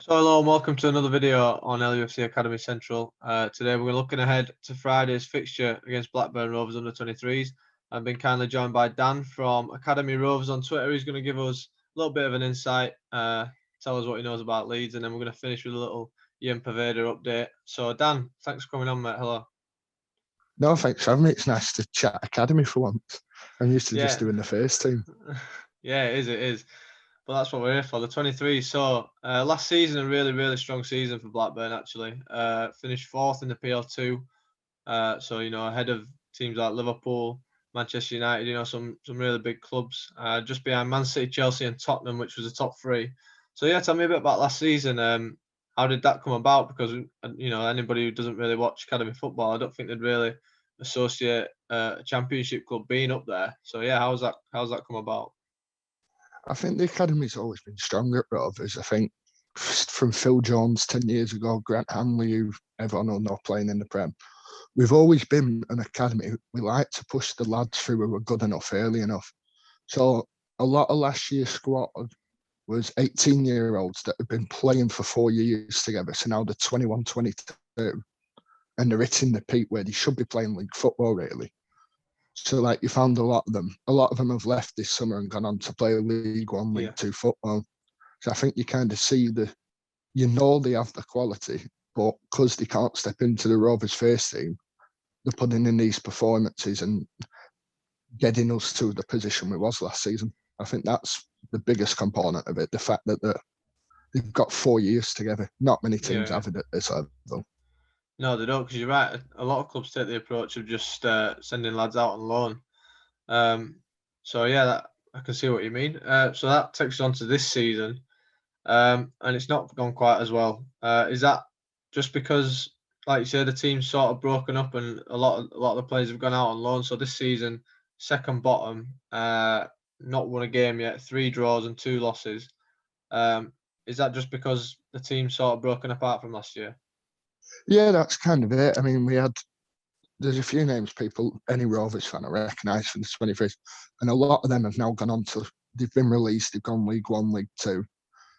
So hello and welcome to another video on LUFC Academy Central. Today we're looking ahead to Friday's fixture against Blackburn Rovers under 23s. I've been kindly joined by Dan from Academy Rovers on Twitter. He's going to give us a little bit of an insight, tell us what he knows about Leeds, and then we're going to finish with a little Ian Poveda update. So Dan, thanks for coming on, mate. Hello. No, thanks for having me. It's nice to chat Academy for once. I'm used to just Yeah. doing the first team. Yeah, it is. But that's what we're here for, the 23. So last season, a really strong season for Blackburn, actually. Finished fourth in the PL2. So, ahead of teams like Liverpool, Manchester United, some really big clubs. Just behind Man City, Chelsea and Tottenham, which was the top three. So, yeah, tell me a bit about last season. How did that come about? Because, anybody who doesn't really watch academy football, I don't think they'd really associate a championship club being up there. So, yeah, how's that come about? I think the Academy's always been strong at Rovers. I think from Phil Jones 10 years ago, Grant Hanley, who everyone will know playing in the Prem, we've always been an academy. We like to push the lads through who were good enough early enough. So a lot of last year's squad was 18-year-olds that have been playing for 4 years together. So now they're 21, 22, and they're hitting the peak where they should be playing league football, really. So, like, you found a lot of them. A lot of them have left this summer and gone on to play League One, League Two football. So I think you kind of see they have the quality, but because they can't step into the Rovers first team, they're putting in these performances and getting us to the position we was last season. I think that's the biggest component of it, the fact that they've got 4 years together. Not many teams have it at this level. No, they don't, because you're right. A lot of clubs take the approach of just sending lads out on loan. So yeah, I can see what you mean. So that takes us on to this season, and it's not gone quite as well. Is that just because, like you said, the team's sort of broken up and a lot of the players have gone out on loan? So this season, second bottom, not won a game yet, 3 draws and 2 losses. Is that just because the team's sort of broken apart from last year? Yeah, that's kind of it. I mean, there's a few names any Rovers fan I recognise from the 23s, and a lot of them have now gone on they've been released, they've gone League One, League Two.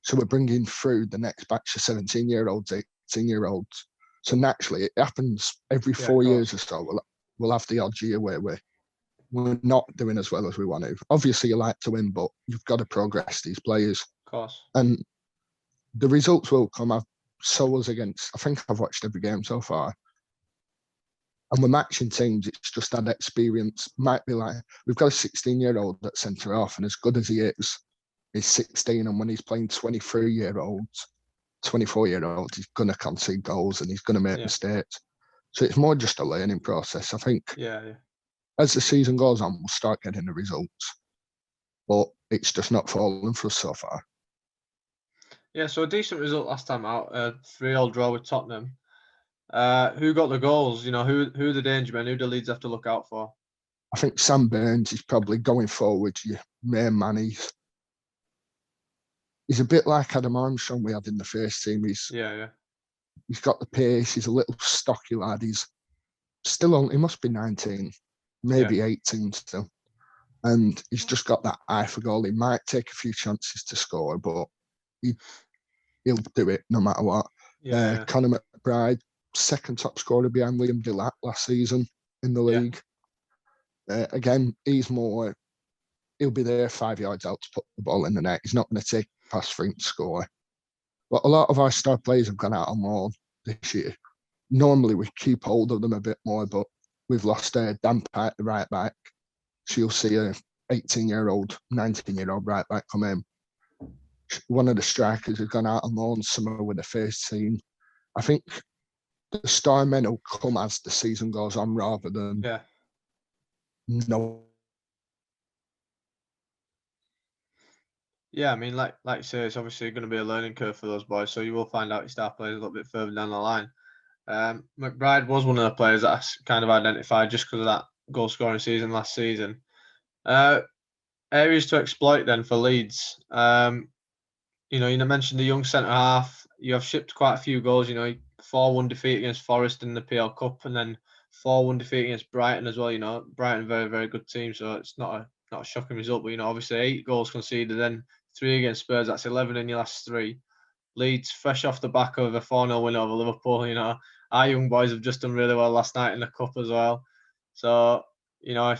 So we're bringing through the next batch of 17-year-olds, 18-year-olds. So naturally, it happens every 4 years or so. We'll have the odd year where we're not doing as well as we want to. Obviously, you like to win, but you've got to progress these players. Of course. And the results will come. I think I've watched every game so far. And we're matching teams. It's just that experience. Might be like, we've got a 16-year-old at centre half, and as good as he is, he's 16. And when he's playing 23-year-olds, 24-year-olds, he's going to concede goals and he's going to make mistakes. So it's more just a learning process. I think as the season goes on, we'll start getting the results. But it's just not falling for us so far. Yeah, so a decent result last time out, 3-3 draw with Tottenham. Who got the goals? Who are the danger men? Who do Leeds have to look out for? I think Sam Burns is probably going forward, your main man. He's a bit like Adam Armstrong we had in the first team. He's got the pace. He's a little stocky lad. He's still he must be 19, maybe 18 still. And he's just got that eye for goal. He might take a few chances to score, but he'll do it no matter what. Conor McBride, second top scorer behind Liam Delatt last season in the league. Again, he'll be there 5 yards out to put the ball in the net. He's not going to take a pass for him to score. But a lot of our star players have gone out on loan this year. Normally, we keep hold of them a bit more, but we've lost Dan Pike, the right back. So you'll see a 18-year-old, 19-year-old right back come in. One of the strikers has gone out on loan, summer with the first team. I think the star men will come as the season goes on rather than no. Yeah, I mean, like you say, it's obviously going to be a learning curve for those boys. So you will find out your star players a little bit further down the line. McBride was one of the players that I kind of identified just because of that goal scoring season last season. Areas to exploit then for Leeds. You mentioned the young centre half. You have shipped quite a few goals. 4-1 defeat against Forest in the PL Cup, and then 4-1 defeat against Brighton as well. Brighton, very, very good team, so it's not a shocking result. But obviously 8 goals conceded, then 3 against Spurs. That's 11 in your last 3. Leeds, fresh off the back of a 4-0 win over Liverpool. You know, our young boys have just done really well last night in the cup as well. So, you know,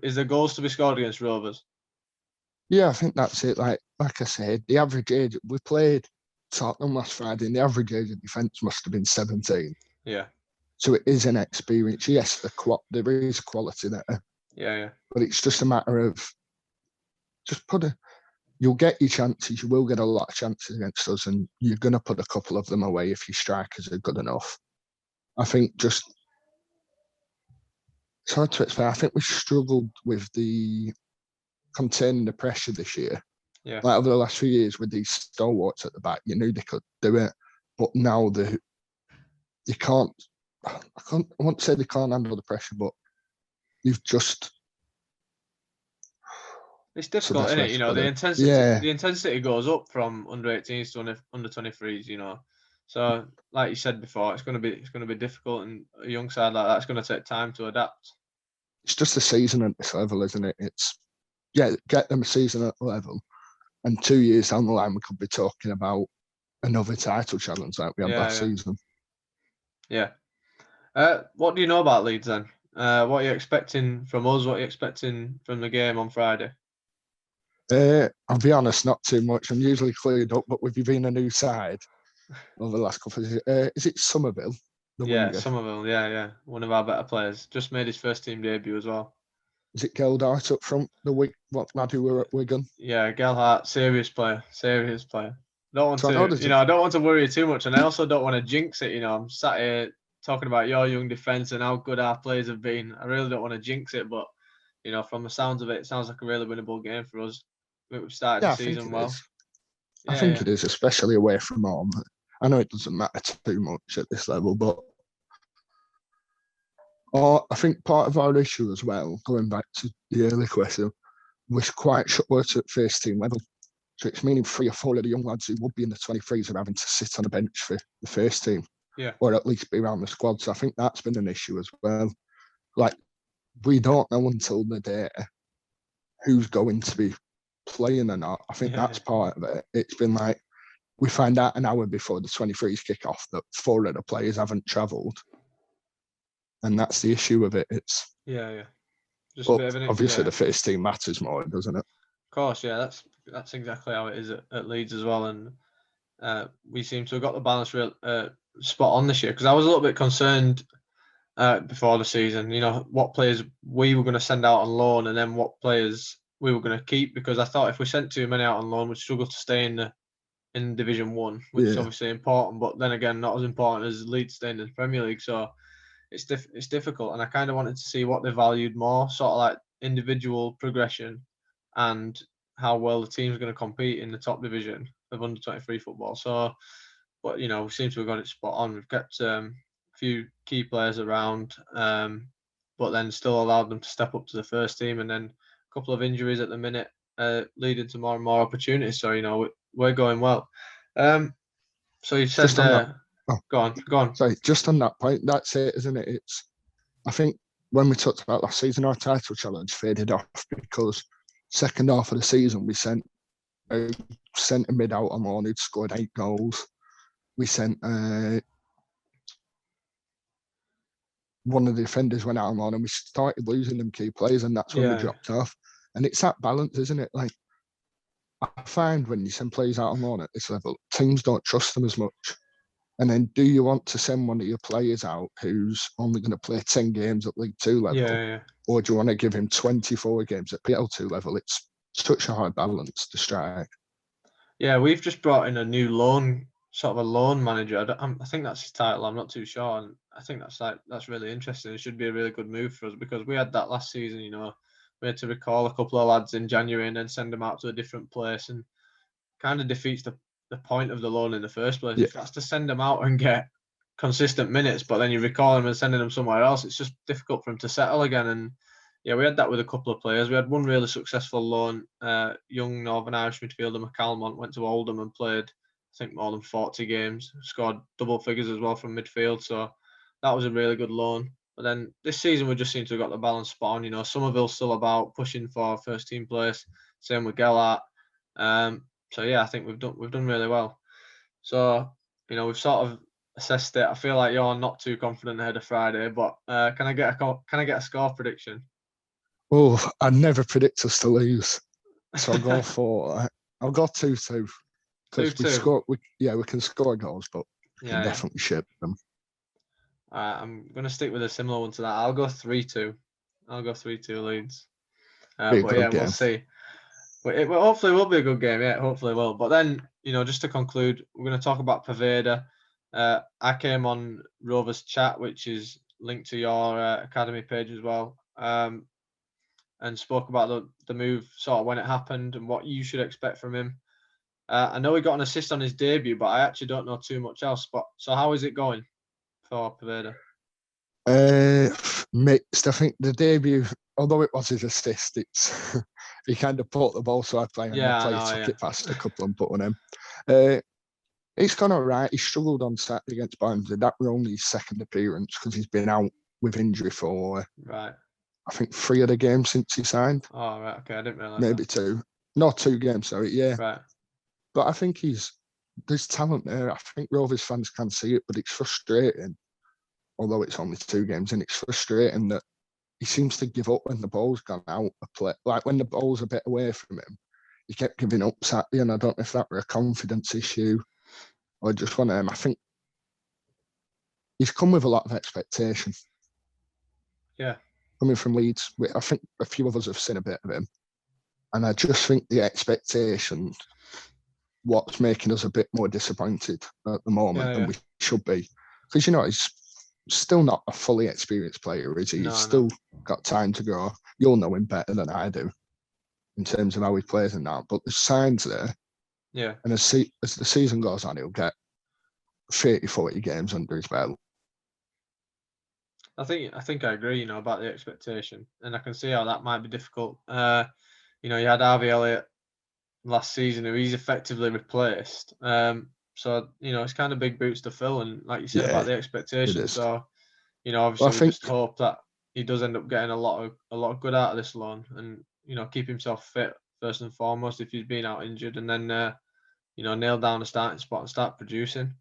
is there goals to be scored against Rovers? Yeah, I think that's it. Like I said, the average age, we played Tottenham last Friday, and the average age of defence must have been 17. Yeah. So it is an experience. Yes, there is quality there. Yeah. But it's just a matter of just you'll get your chances. You will get a lot of chances against us, and you're going to put a couple of them away if your strikers are good enough. I think it's hard to explain. I think we struggled with the containing the pressure this year. Yeah. Like over the last few years with these stalwarts at the back, you knew they could do it, but now you can't. I won't say they can't handle the pressure, but you've just. It's difficult, isn't it? You know, the intensity goes up from under 18s to under 23s. You know, so like you said before, it's going to be difficult, and a young side like that's going to take time to adapt. It's just a season at this level, isn't it? It's get them a season at the level, and 2 years down the line, we could be talking about another title challenge like we had last season. Yeah. What do you know about Leeds then? What are you expecting from us? What are you expecting from the game on Friday? I'll be honest, not too much. I'm usually clued up, but with you being a new side over the last couple of years, is it Somerville? Somerville, yeah. One of our better players. Just made his first team debut as well. Is it Geldart up front? Lad who were at Wigan? Yeah, Gelhart, serious player. Don't want to worry you too much, and I also don't want to jinx it. You know, I'm sat here talking about your young defence and how good our players have been. I really don't want to jinx it, but you know, from the sounds of it, it sounds like a really winnable game for us. We've started the season well. I think it is, especially away from home. I know it doesn't matter too much at this level, but I think part of our issue as well, going back to the early question, was quite short at first team level. So it's meaning 3 or 4 of the young lads who would be in the 23s are having to sit on a bench for the first team. Yeah. Or at least be around the squad. So I think that's been an issue as well. Like, we don't know until the day who's going to be playing or not. I think that's part of it. It's been like, we find out an hour before the 23s kick off that 4 of the players haven't travelled. And that's the issue with it. It's just a bit of an obviously the first team matters more, doesn't it? Of course, yeah. That's exactly how it is at Leeds as well, and we seem to have got the balance real spot on this year. Because I was a little bit concerned before the season, you know, what players we were going to send out on loan, and then what players we were going to keep. Because I thought if we sent too many out on loan, we'd struggle to stay in Division 1, which is obviously important, but then again, not as important as Leeds staying in the Premier League. So it's difficult, and I kind of wanted to see what they valued more, sort of like individual progression and how well the team's going to compete in the top division of under 23 football. So, but you know, we seem to have got it spot on. We've kept a few key players around, but then still allowed them to step up to the first team, and then a couple of injuries at the minute, leading to more and more opportunities. So, you know, we're going well. So you said, go on. Sorry, just on that point, that's it, isn't it? I think when we talked about last season, our title challenge faded off because second half of the season we sent a centre mid out on loan who'd scored 8 goals. We sent one of the defenders went out on loan, and we started losing them key players, and that's when we dropped off. And it's that balance, isn't it? Like, I find when you send players out on loan at this level, teams don't trust them as much. And then do you want to send one of your players out who's only going to play 10 games at League 2 level? Or do you want to give him 24 games at PL2 level? It's such a hard balance to strike. Yeah, we've just brought in a new loan manager. I think that's his title. I'm not too sure. And I think that's really interesting. It should be a really good move for us, because we had that last season, you know. We had to recall a couple of lads in January and then send them out to a different place, and kind of defeats the point of the loan in the first place. If that's to send them out and get consistent minutes, but then you recall them and sending them somewhere else, it's just difficult for them to settle again. And yeah, we had that with a couple of players. We had one really successful loan, young Northern Irish midfielder McCalmont, went to Oldham and played, I think, more than 40 games, scored double figures as well from midfield. So that was a really good loan. But then this season, we just seem to have got the balance spot on. You know, Somerville's still about pushing for first team place. Same with Gelhart. So yeah, I think we've done really well. So, we've sort of assessed it. I feel like you're not too confident ahead of Friday, but can I get a score prediction? Oh, I never predict us to lose, so I'll go 2-2 because we can score goals, but we can definitely shape them. I'm gonna stick with a similar one to that. I'll go 3-2. I'll go 3-2 Leeds. But yeah, we'll see. But it hopefully will be a good game. Yeah, hopefully it will. But then, just to conclude, we're going to talk about Poveda. I came on RoversChat, which is linked to your academy page as well, and spoke about the move sort of when it happened and what you should expect from him. I know he got an assist on his debut, but I actually don't know too much else. So how is it going for Poveda? Mixed. I think the debut, although it was his assist, it's he kind of put the ball so I play and the player took it past a couple and put on him. It's gone all right. He struggled on Saturday against Barnsley. That was only his second appearance because he's been out with injury for I think 3 of the games since he signed. Oh right, okay, I didn't realise. Maybe that. 2, not 2 games. Sorry, yeah. Right. But I think there's talent there. I think Rovers fans can see it, but it's frustrating. Although it's only 2 games, and it's frustrating that he seems to give up when the ball's gone out of play. Like when the ball's a bit away from him, he kept giving up Saturday, and I don't know if that were a confidence issue or just one of them. I think he's come with a lot of expectation. Yeah. Coming from Leeds, I think a few of us have seen a bit of him. And I just think the expectation, what's making us a bit more disappointed at the moment than we should be. Because, he's still not a fully experienced player, is he? He's still got time to grow. You'll know him better than I do in terms of how he plays and that. But there's signs there. Yeah. And as the season goes on, he'll get 30, 40 games under his belt. I think I agree, about the expectation. And I can see how that might be difficult. You had Harvey Elliott last season who he's effectively replaced. So, it's kind of big boots to fill. And like you said about the expectation. So, obviously we just hope that he does end up getting a lot of good out of this loan and, keep himself fit first and foremost if he's been out injured and then, nail down a starting spot and start producing.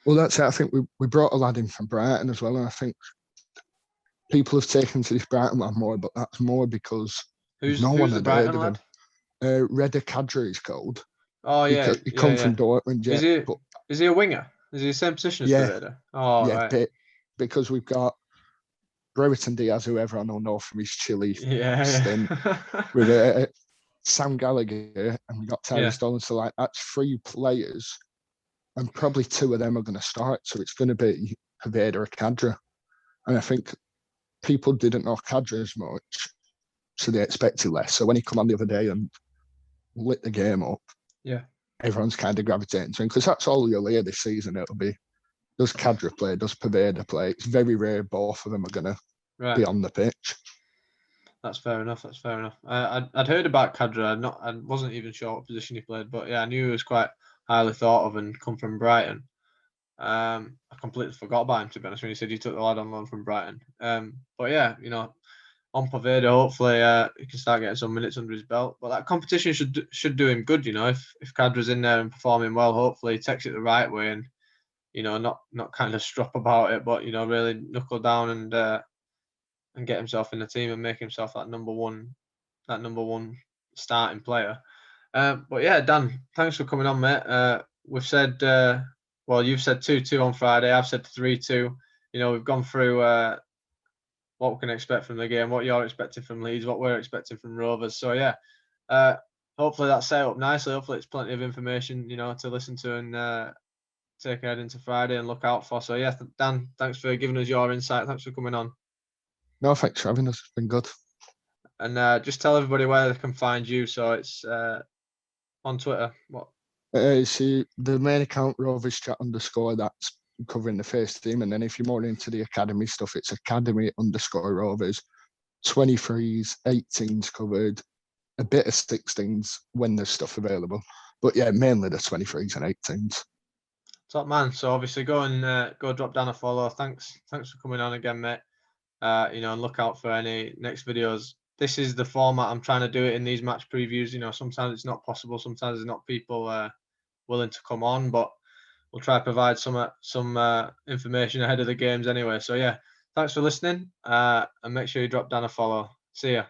Well, that's it. I think we brought a lad in from Brighton as well. And I think people have taken to this Brighton lad more, but that's more because who's the Brighton lad? Reda Kadri is called. Oh yeah, he come from Dortmund. Yeah, is he a winger? Is he the same position as Poveda? Oh yeah, right. Because we've got Brereton Diaz, who everyone will know from his Chile stint, with Sam Gallagher, and we got Tyrese Dolan. So that's 3 players, and probably 2 of them are going to start. So it's going to be Poveda or Kadri, and I think people didn't know Kadri as much, so they expected less. So when he come on the other day and lit the game up, everyone's kind of gravitating to him because that's all you'll hear this season. It'll be, does Kadri play? Does Poveda play? It's very rare both of them are going to be on the pitch. That's fair enough. I'd heard about Kadri. I wasn't even sure what position he played, but yeah, I knew he was quite highly thought of and come from Brighton. I completely forgot about him, to be honest, when you said you took the lad on loan from Brighton. But yeah, on Poveda, hopefully he can start getting some minutes under his belt. But that competition should do him good, if Kadri's in there and performing well, hopefully he takes it the right way and, not kind of strop about it, but, really knuckle down and get himself in the team and make himself that number one starting player. But yeah, Dan, thanks for coming on, mate. We've said, you've said 2-2 on Friday. I've said 3-2. We've gone through what we can expect from the game, what you're expecting from Leeds, what we're expecting from Rovers. So yeah, hopefully that's set up nicely. Hopefully it's plenty of information, to listen to and take ahead into Friday and look out for. So yeah, Dan, thanks for giving us your insight. Thanks for coming on. No, thanks for having us. It's been good. And just tell everybody where they can find you. So it's on Twitter. What? See the main account RoversChat _ that's covering the first team, and then if you're more into the academy stuff, it's academy _Rovers. 23s, 18s covered, a bit of 16s when there's stuff available, but yeah, mainly the 23s and 18s. Top man. So obviously go drop down a follow. Thanks for coming on again, mate. And look out for any next videos. This is the format I'm trying to do it in these match previews. Sometimes it's not possible. Sometimes there's not people willing to come on, but we'll try to provide some information ahead of the games anyway. So yeah, thanks for listening, and make sure you drop down a follow. See ya.